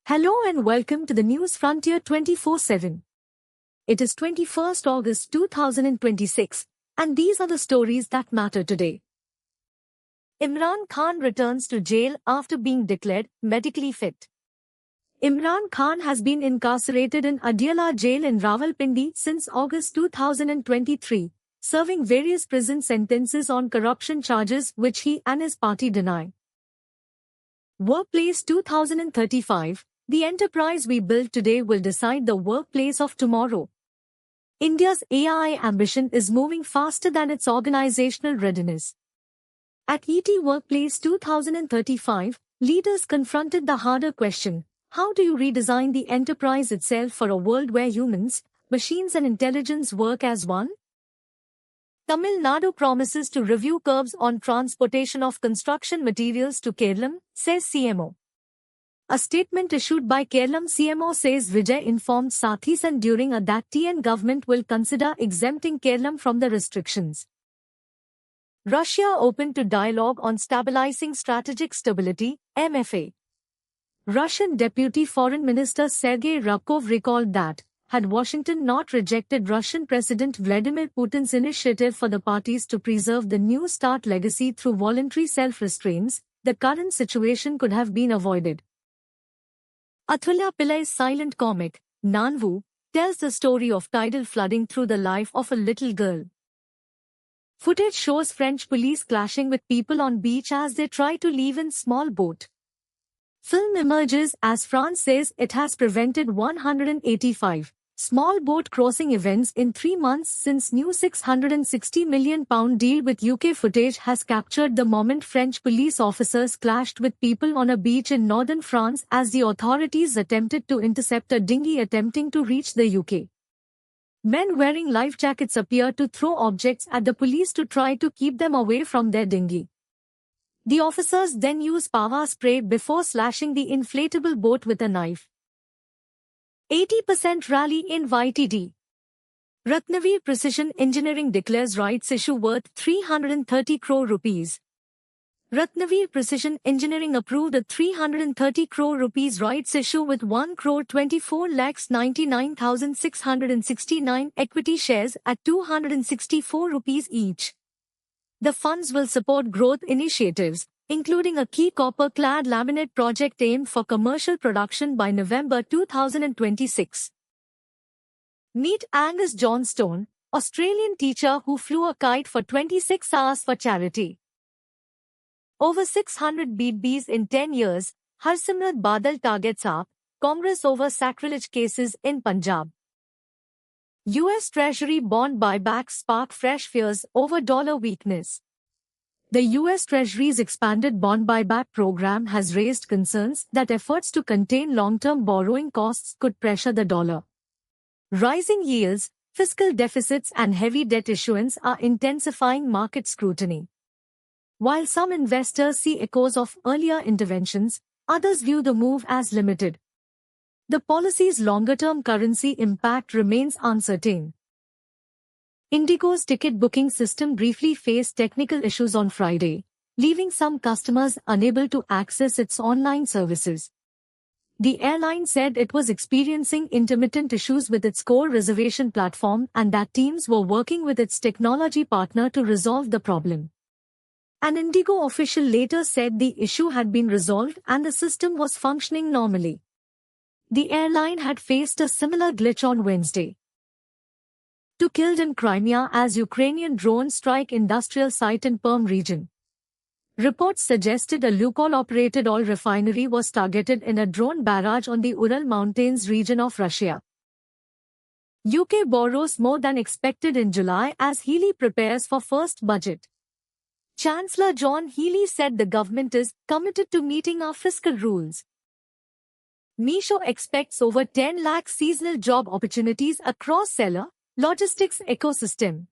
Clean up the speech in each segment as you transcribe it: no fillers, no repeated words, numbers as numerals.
Hello and welcome to the News Frontier 24/7. It is 21st August 2026, and these are the stories that matter today. Imran Khan returns to jail after being declared medically fit. Imran Khan has been incarcerated in Adiala jail in Rawalpindi since August 2023, serving various prison sentences on corruption charges which he and his party deny. Workplace 2035. The enterprise we build today will decide the workplace of tomorrow. India's AI ambition is moving faster than its organizational readiness. At ET Workplace 2035, leaders confronted the harder question: how do you redesign the enterprise itself for a world where humans, machines and intelligence work as one? Tamil Nadu promises to review curbs on transportation of construction materials to Kerala, says CMO. A statement issued by Kerala CMO says Vijay informed Sathis and during a that TN government will consider exempting Kerala from the restrictions. Russia open to dialogue on stabilizing strategic stability, MFA. Russian Deputy Foreign Minister Sergei Ryabkov recalled that, had Washington not rejected Russian President Vladimir Putin's initiative for the parties to preserve the New START legacy through voluntary self-restraints, the current situation could have been avoided. Athulya Pillai's silent comic, Nanvu, tells the story of tidal flooding through the life of a little girl. Footage shows French police clashing with people on beach as they try to leave in small boat. Film emerges as France says it has prevented 185 small boat crossing events in 3 months since new £660 million deal with UK. Footage has captured the moment French police officers clashed with people on a beach in northern France as the authorities attempted to intercept a dinghy attempting to reach the UK. Men wearing life jackets appear to throw objects at the police to try to keep them away from their dinghy. The officers then use pava spray before slashing the inflatable boat with a knife. 80% rally in YTD. Ratnavir Precision Engineering declares rights issue worth 330 crore rupees. Ratnavir Precision Engineering approved a 330 crore rupees rights issue with 1,24,99,669 equity shares at 264 rupees each. The funds will support growth initiatives, including a key copper-clad laminate project aimed for commercial production by November 2026. Meet Angus Johnstone, Australian teacher who flew a kite for 26 hours for charity. Over 600 BBs in 10 years, Harsimrat Badal targets AAP, Congress over sacrilege cases in Punjab. US Treasury bond buybacks spark fresh fears over dollar weakness. The US Treasury's expanded bond buyback program has raised concerns that efforts to contain long-term borrowing costs could pressure the dollar. Rising yields, fiscal deficits and heavy debt issuance are intensifying market scrutiny. While some investors see echoes of earlier interventions, others view the move as limited. The policy's longer-term currency impact remains uncertain. Indigo's ticket booking system briefly faced technical issues on Friday, leaving some customers unable to access its online services. The airline said it was experiencing intermittent issues with its core reservation platform and that teams were working with its technology partner to resolve the problem. An Indigo official later said the issue had been resolved and the system was functioning normally. The airline had faced a similar glitch on Wednesday. 2 killed in Crimea as Ukrainian drones strike industrial site in Perm region. Reports suggested a Lukoil-operated oil refinery was targeted in a drone barrage on the Ural Mountains region of Russia. UK borrows more than expected in July as Healey prepares for first budget. Chancellor John Healey said the government is committed to meeting our fiscal rules. Meesho expects over 10 lakh seasonal job opportunities across seller logistics ecosystem.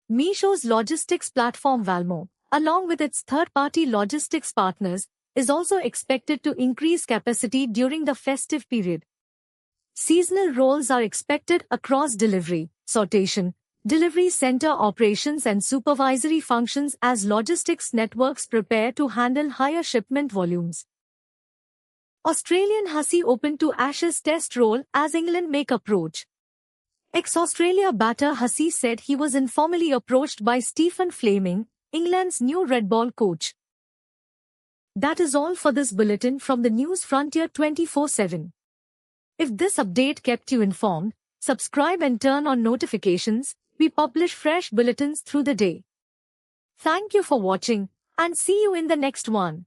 Meesho's logistics platform Valmo, along with its third-party logistics partners, is also expected to increase capacity during the festive period. Seasonal roles are expected across delivery, sortation, delivery center operations and supervisory functions as logistics networks prepare to handle higher shipment volumes. Australian Hussey open to Ashes test role as England make approach. Ex-Australia batter Hussey said he was informally approached by Stephen Fleming, England's new red ball coach. That is all for this bulletin from the News Frontier 24/7. If this update kept you informed, subscribe and turn on notifications. We publish fresh bulletins through the day. Thank you for watching and see you in the next one.